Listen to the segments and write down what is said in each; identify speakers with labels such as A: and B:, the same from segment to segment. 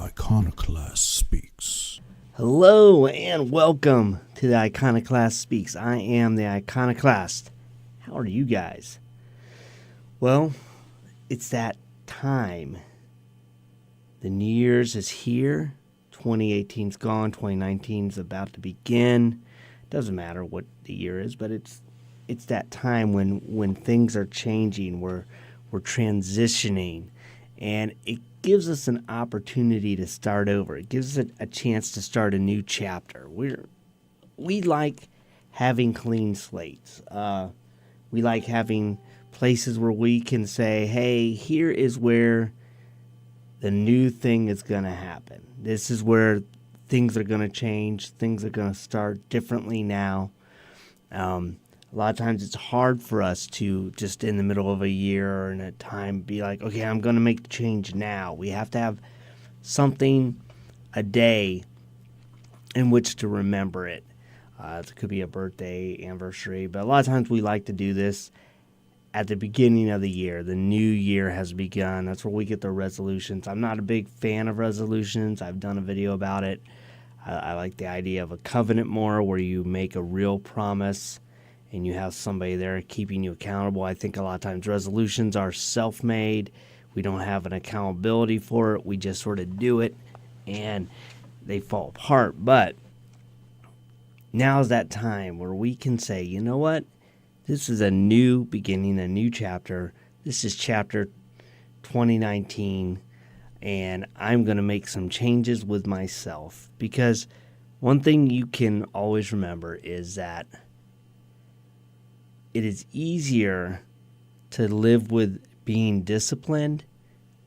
A: Iconoclast Speaks.
B: Hello and welcome to the Iconoclast Speaks. I am the Iconoclast. How are you guys? Well, it's that time. The New Year's is here. 2018's gone. 2019's about to begin. Doesn't matter what the year is, but it's that time when things are changing. We're transitioning, and it gives us an opportunity to start over. It gives us a chance to start a new chapter. We like having clean slates. We like having places where we can say, hey, here is where the new thing is going to happen. This is where things are going to change. Things are going to start differently now. A lot of times it's hard for us to just in the middle of a year or in a time be like, okay, I'm going to make the change now. We have to have something, a day in which to remember it. It could be a birthday, anniversary, but a lot of times we like to do this at the beginning of the year. The new year has begun. That's where we get the resolutions. I'm not a big fan of resolutions. I've done a video about it. I like the idea of a covenant more, where you make a real promise and you have somebody there keeping you accountable. I think a lot of times resolutions are self-made. We don't have an accountability for it. We just sort of do it, and they fall apart. But now's that time where we can say, you know what? This is a new beginning, a new chapter. This is chapter 2019, and I'm going to make some changes with myself. Because one thing you can always remember is that it is easier to live with being disciplined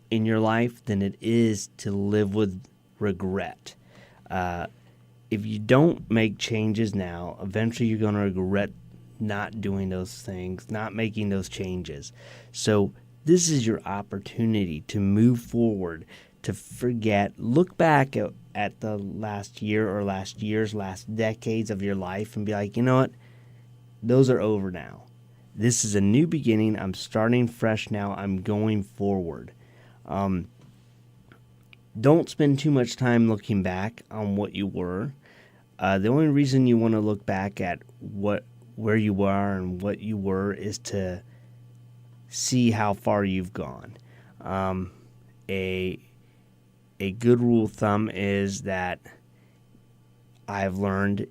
B: in your life than it is to live with regret. If you don't make changes now, eventually you're going to regret not doing those things, not making those changes. So this is your opportunity to move forward, to forget, look back at the last year or last years, last decades of your life and be like, you know what? Those are over now. This is a new beginning. I'm starting fresh now. I'm going forward. Don't spend too much time looking back on what you were. The only reason you want to look back at where you are and what you were is to see how far you've gone. A good rule of thumb is that I've learned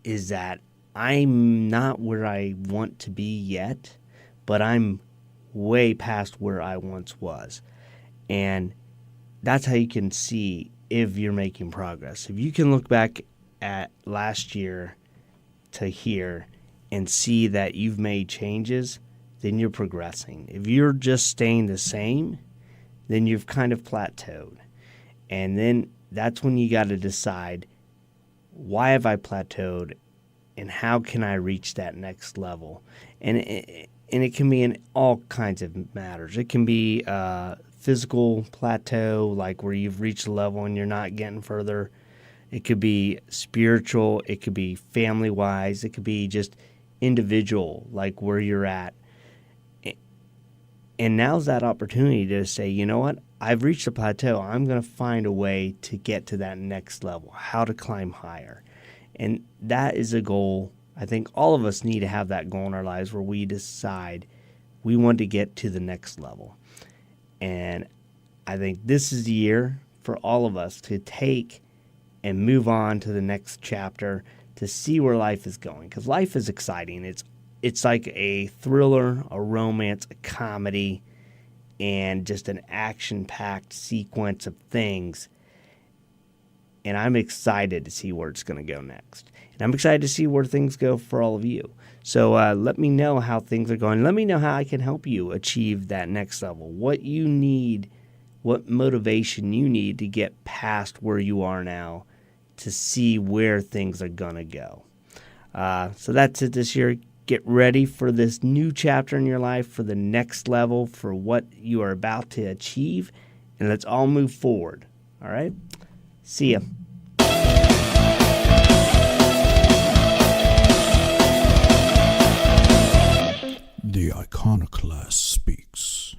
B: is that I'm not where I want to be yet, but I'm way past where I once was. And that's how you can see if you're making progress. If you can look back at last year to here and see that you've made changes, then you're progressing. If you're just staying the same, then you've kind of plateaued. And then that's when you got to decide, why have I plateaued? And how can I reach that next level? And it can be in all kinds of matters. It can be physical plateau, like where you've reached a level and you're not getting further. It could be spiritual. It could be family-wise. It could be just individual, like where you're at. And now's that opportunity to say, you know what? I've reached a plateau. I'm going to find a way to get to that next level, how to climb higher. And that is a goal. I think all of us need to have that goal in our lives where we decide we want to get to the next level. And I think this is the year for all of us to take and move on to the next chapter to see where life is going. Because life is exciting. It's like a thriller, a romance, a comedy, and just an action-packed sequence of things. And I'm excited to see where it's going to go next. And I'm excited to see where things go for all of you. So let me know how things are going. Let me know how I can help you achieve that next level. What you need, what motivation you need to get past where you are now to see where things are going to go. So that's it this year. Get ready for this new chapter in your life, for the next level, for what you are about to achieve. And let's all move forward. All right? See ya.
A: The Iconoclast Speaks.